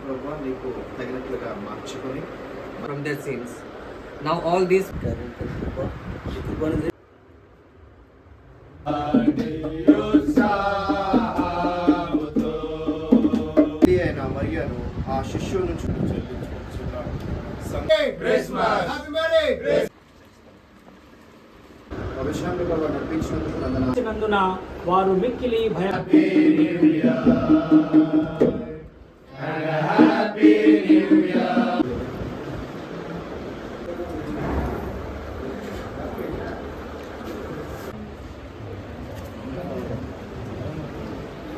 ప్రభువా నీకు తగినట్లుగా మార్చుకొని from their sins. Now all these అయిన మరియను ఆ శిష్యుల నుంచి అభిషేకంలో ప్రభు నడిపించినందుకు నందున వారు మిక్కిలి భయం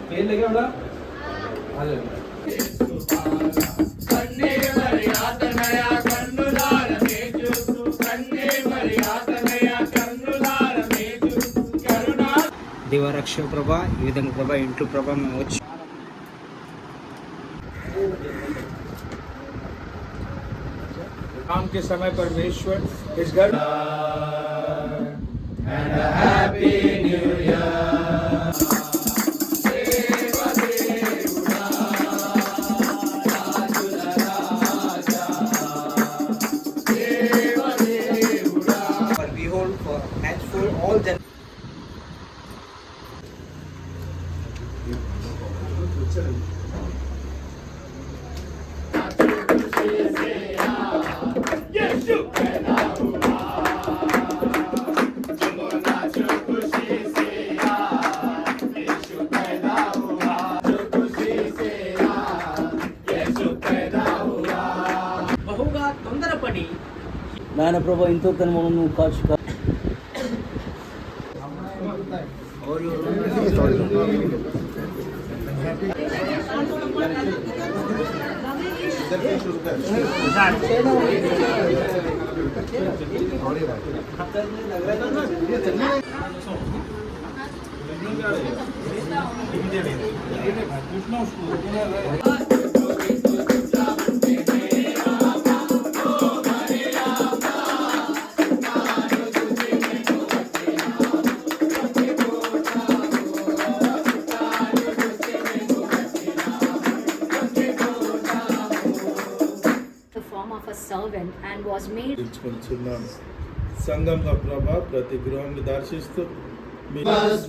तेल लगे बड़ा దివరక్ష ప్రభా ఈ విధంగా ప్రభా ఇంట్లో ప్రభా మేము వచ్చి काम के समय परमेश्वर इस घर and a happy new year for hateful all them. బహుగా తొందరపడి నాయన ప్రభా ఇంతో కనుమను కాచు servant and was made సంఘం ప్రభా ప్రతి గృహాన్ని దర్శిస్తూ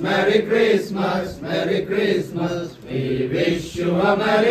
Merry Christmas, Merry Christmas, we wish you a Merry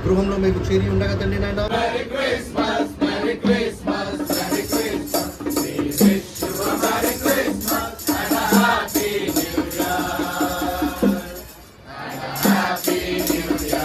గృహంలో మీకు చేరి ఉండగా తండ్రి నాయన Merry Christmas, Merry Christmas, Merry Christmas, we wish you a Merry Christmas and a Happy New Year, and a Happy New Year.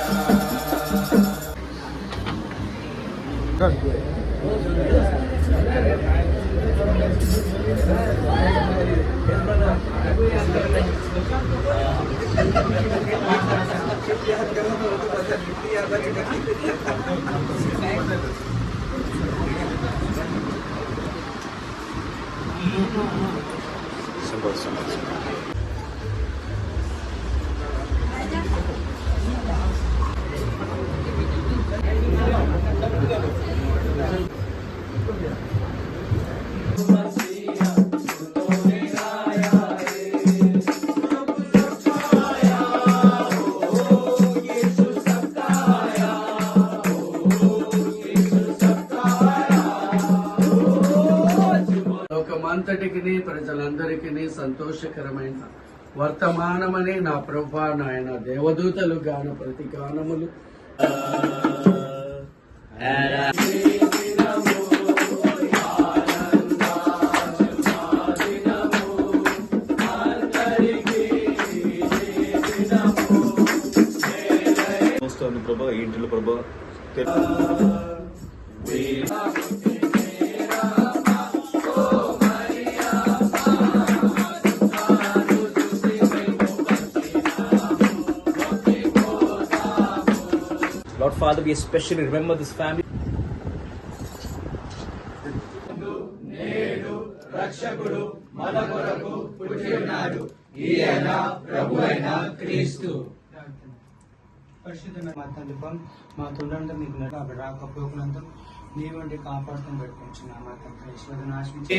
లోకమంతటికి ప్రజలందరికీ సంతోషకరమైన వర్తమానమని నా ప్రభువా నాయన దేవదూతలు గాన ప్రతి గానములు ప్రభా ఇంటిలో ప్రభా Father, we especially remember this family. రక్షకుడు మన కొరకు పుట్టి ఉన్నాడు, ఈయన ప్రభువైన క్రీస్తు. పరిశుద్ధమైన మా తండ్రి మా తొండంతా మీకు రాకపోకలంతా నీ వంటి కాపాడుతూ పెట్టుకుంటున్నా మా తండ్రి ఈశ్వరుని ఆశ్రయించి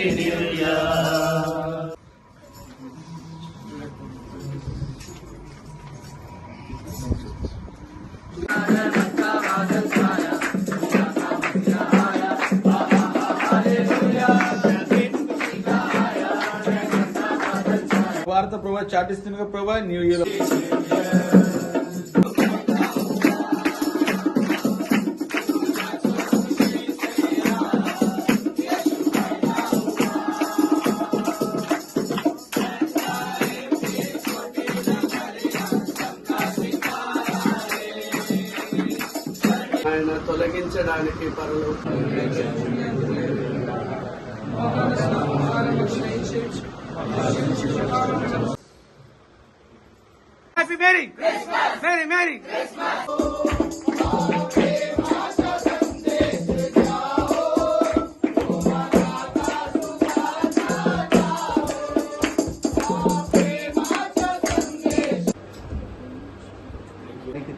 వార్త ప్రభావ చాటిస్తున్న ప్రభావ న్యూ ఇయర్ ఆయన తొలగించడానికి హ్యాపీ మేరీ మేరీ మేరీ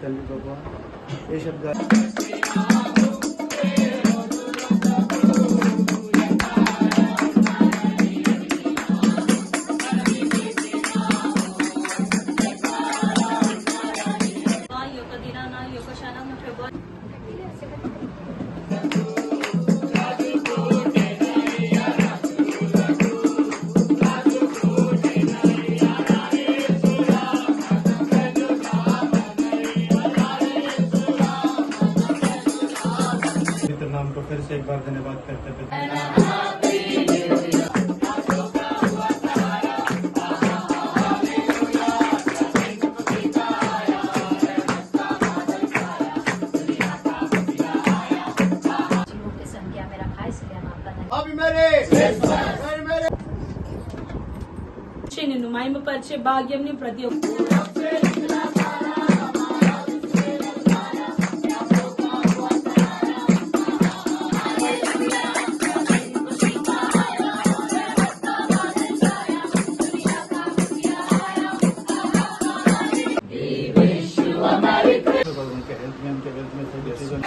తండ్రి ప్రభా ఏ శబ్ద नाम को फिर से एक बार धन्यवाद करते हैं। संख्या में रखा है, इसलिए हम आपका धन्यवाद। నిన్ను మహిమపరిచే భాగ్యంని ప్రతి ఒక్క उनके हेल्थ में उनके वेल्थ में सभी चीजों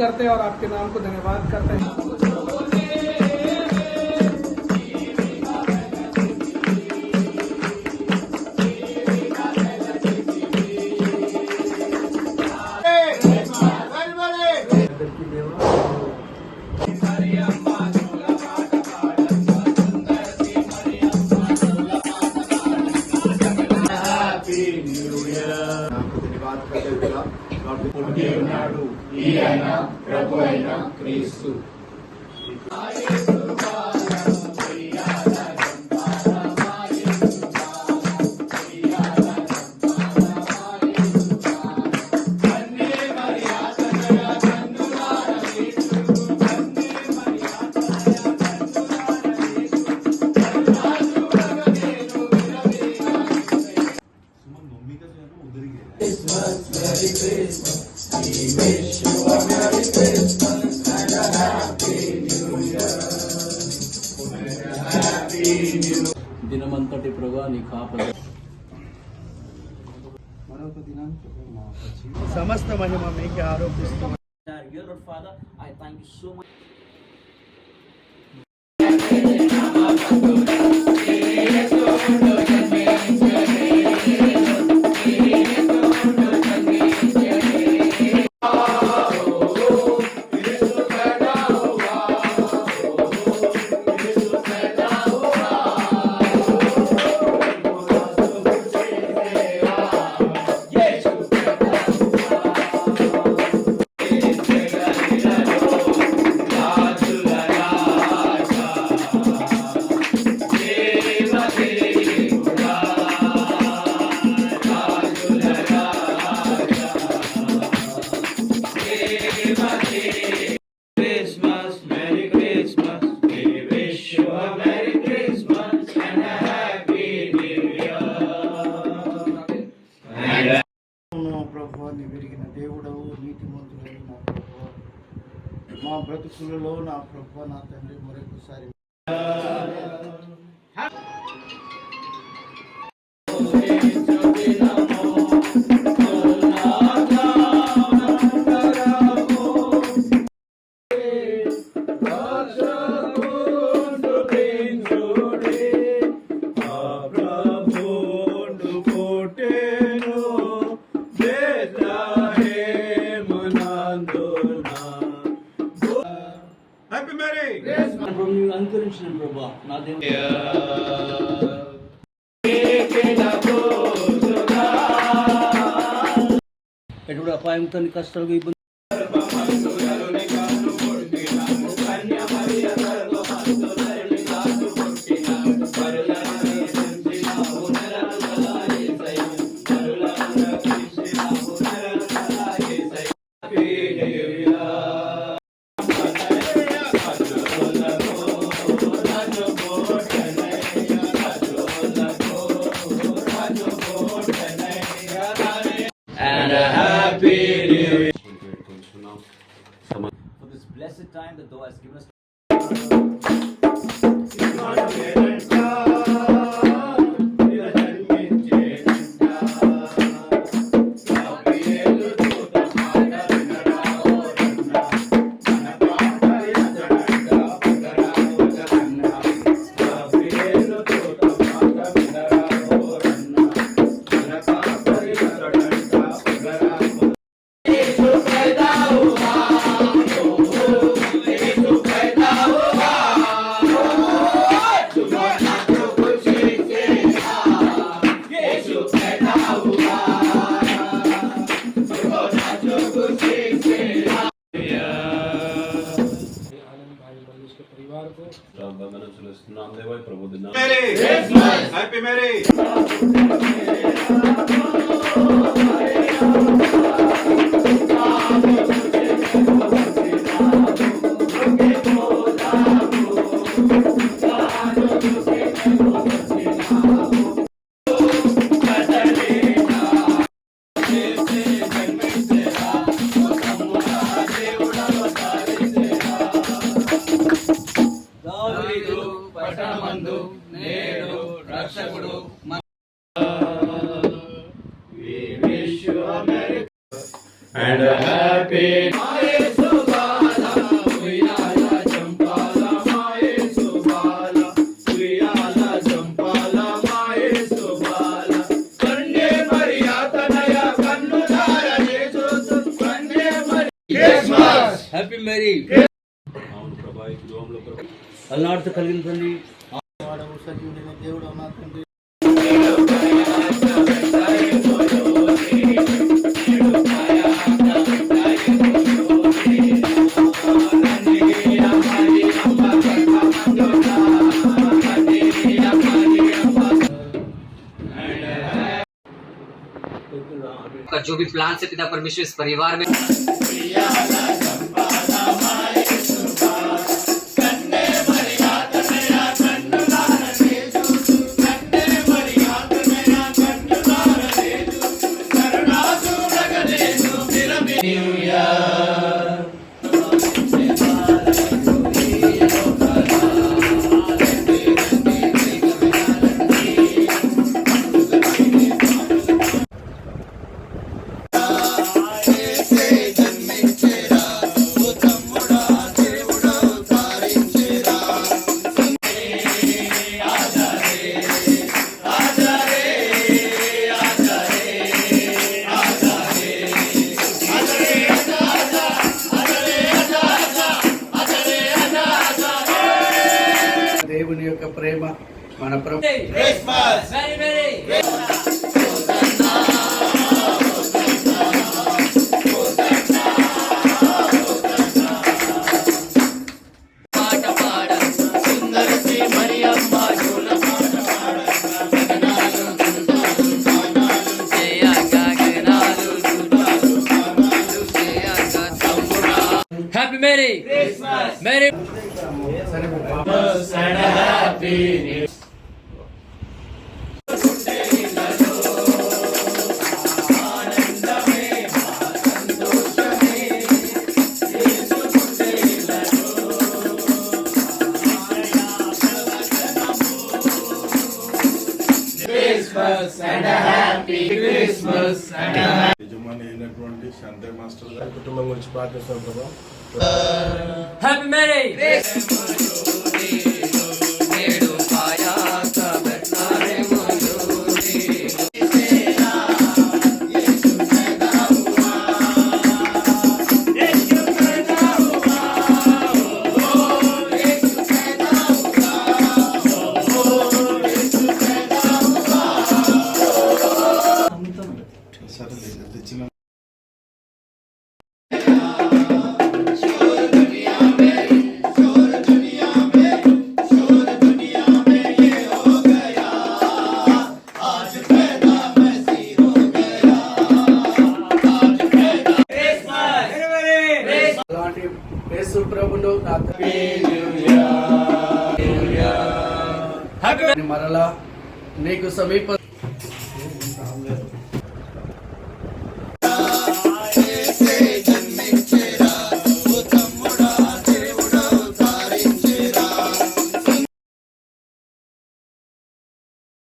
करते हैं और आपके नाम को धन्यवाद करते हैं। ఈయన ప్రభువైన క్రీస్తు. దినమంతటి ప్రభా నీ కాపల మరొక దినాన్ని ప్రభు మాకు సమస్త మహిమ మీకే ఆరోపిస్తూ Dear Lord Father, I thank you so much. ప్రభువాన్ని విరిగిన దేవుడవు నీతిమంతుడవు నా ప్రభువా, మా బ్రతుకులలో నా ప్రభువా నా తండ్రి మరొకసారి హ్యాపీ మ్యారీ ప్రభు నీవు అనుకరించిన ప్రభా నా దేవుడు ఎటువంటి అపాయంతో కష్టాలకు ఇబ్బంది for this blessed time that thou hast given us. Happy merry పట్టణమందు నేడు రక్షకుడు and a happy happy merry అలనాడుతో కలిగిన తండ్రి వాడవు సజీవుడైన దేవుడు నా తండ్రి का जो भी प्लान से पिता परमेश्वर इस परिवार में దేవుని యొక్క ప్రేమ మన ప్రభు హ్యాపీ మేరీ మేరీ యజమాని అయినటువంటి సండే మాస్టర్ గారి కుటుంబం గురించి ప్రార్థిస్తాం ప్రభా. హ్యాపీ మేరీ సరే తెచ్చిన అలాంటి యేసు ప్రభును నా మరలా నీకు సమీప